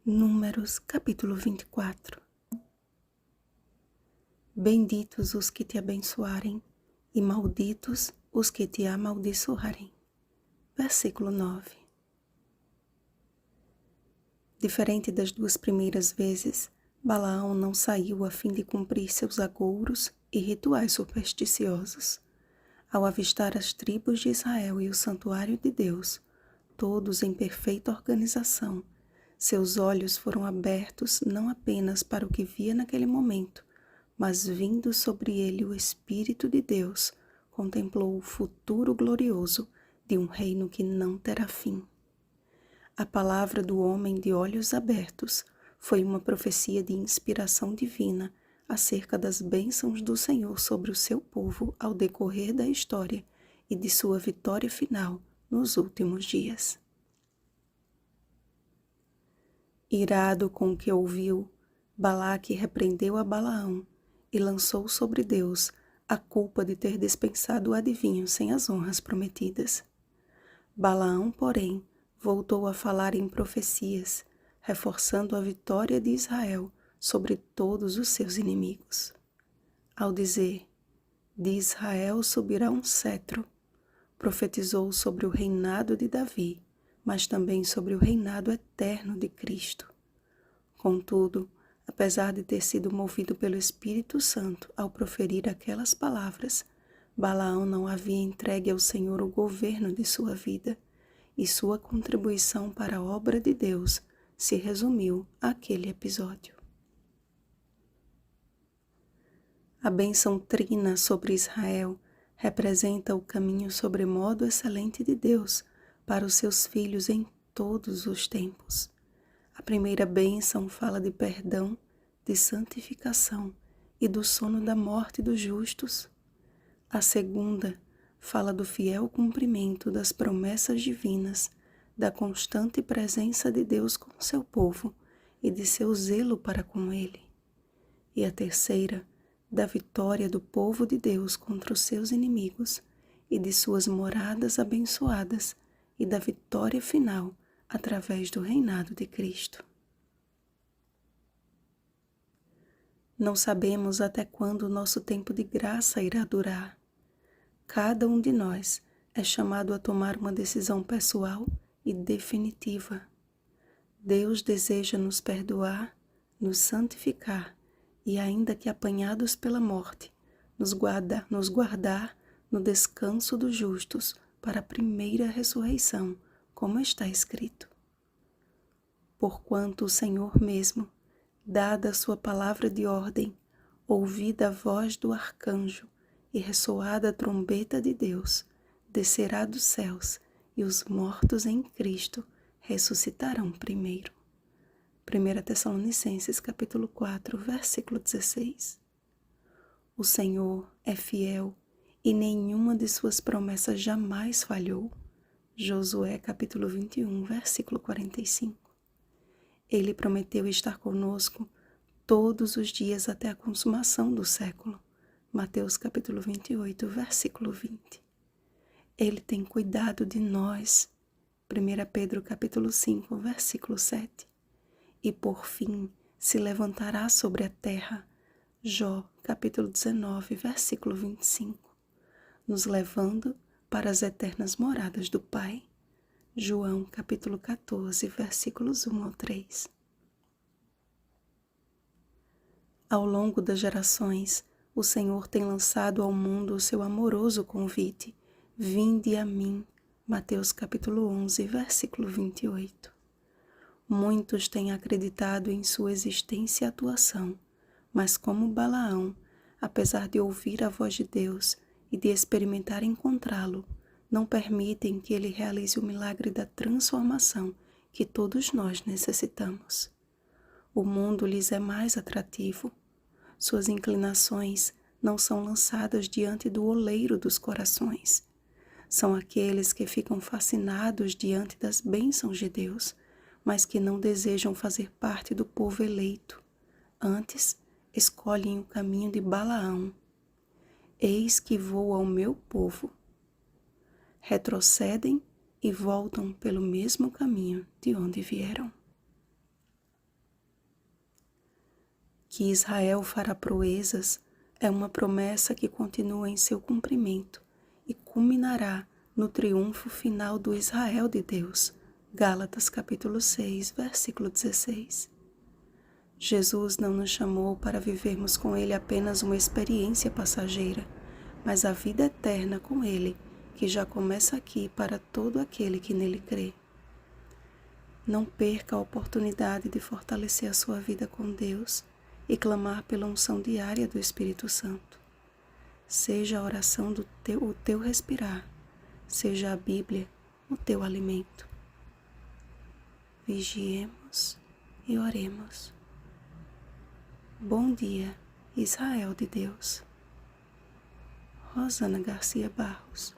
Números capítulo 24. Benditos os que te abençoarem, e malditos os que te amaldiçoarem. Versículo 9. Diferente das duas primeiras vezes, Balaão não saiu a fim de cumprir seus agouros e rituais supersticiosos. Ao avistar as tribos de Israel e o santuário de Deus, todos em perfeita organização, seus olhos foram abertos não apenas para o que via naquele momento, mas vindo sobre ele o Espírito de Deus, contemplou o futuro glorioso de um reino que não terá fim. A palavra do homem de olhos abertos foi uma profecia de inspiração divina acerca das bênçãos do Senhor sobre o seu povo ao decorrer da história e de sua vitória final nos últimos dias. Irado com o que ouviu, Balaque repreendeu a Balaão e lançou sobre Deus a culpa de ter dispensado o adivinho sem as honras prometidas. Balaão, porém, voltou a falar em profecias, reforçando a vitória de Israel sobre todos os seus inimigos. Ao dizer, de Israel subirá um cetro, profetizou sobre o reinado de Davi, mas também sobre o reinado eterno de Cristo. Contudo, apesar de ter sido movido pelo Espírito Santo ao proferir aquelas palavras, Balaão não havia entregue ao Senhor o governo de sua vida, e sua contribuição para a obra de Deus se resumiu àquele episódio. A bênção trina sobre Israel representa o caminho sobremodo excelente de Deus para os seus filhos em todos os tempos. A primeira bênção fala de perdão, de santificação e do sono da morte dos justos. A segunda fala do fiel cumprimento das promessas divinas, da constante presença de Deus com seu povo e de seu zelo para com ele. E a terceira, da vitória do povo de Deus contra os seus inimigos e de suas moradas abençoadas e da vitória final através do reinado de Cristo. Não sabemos até quando o nosso tempo de graça irá durar. Cada um de nós é chamado a tomar uma decisão pessoal e definitiva. Deus deseja nos perdoar, nos santificar e, ainda que apanhados pela morte, nos guardar no descanso dos justos para a primeira ressurreição, como está escrito. Porquanto o Senhor mesmo, dada a sua palavra de ordem, ouvida a voz do arcanjo e ressoada a trombeta de Deus, descerá dos céus e os mortos em Cristo ressuscitarão primeiro. 1 Tessalonicenses capítulo 4, versículo 16. O Senhor é fiel e nenhuma de suas promessas jamais falhou. Josué capítulo 21, versículo 45. Ele prometeu estar conosco todos os dias até a consumação do século. Mateus capítulo 28, versículo 20. Ele tem cuidado de nós. 1 Pedro capítulo 5, versículo 7. E por fim se levantará sobre a terra. Jó capítulo 19, versículo 25. Nos levando para as eternas moradas do Pai. João capítulo 14, versículos 1 ao 3. Ao longo das gerações, o Senhor tem lançado ao mundo o seu amoroso convite. Vinde a mim. Mateus capítulo 11, versículo 28. Muitos têm acreditado em sua existência e atuação, mas como Balaão, apesar de ouvir a voz de Deus e de experimentar encontrá-lo, não permitem que ele realize o milagre da transformação que todos nós necessitamos. O mundo lhes é mais atrativo. Suas inclinações não são lançadas diante do oleiro dos corações. São aqueles que ficam fascinados diante das bênçãos de Deus, mas que não desejam fazer parte do povo eleito. Antes, escolhem o caminho de Balaão. Eis que vou ao meu povo. Retrocedem e voltam pelo mesmo caminho de onde vieram. Que Israel fará proezas é uma promessa que continua em seu cumprimento e culminará no triunfo final do Israel de Deus. Gálatas capítulo 6, versículo 16. Jesus não nos chamou para vivermos com Ele apenas uma experiência passageira, mas a vida eterna com Ele, que já começa aqui para todo aquele que nele crê. Não perca a oportunidade de fortalecer a sua vida com Deus e clamar pela unção diária do Espírito Santo. Seja a oração o teu respirar, seja a Bíblia o teu alimento. Vigiemos e oremos. Bom dia, Israel de Deus. Rosana Garcia Barros.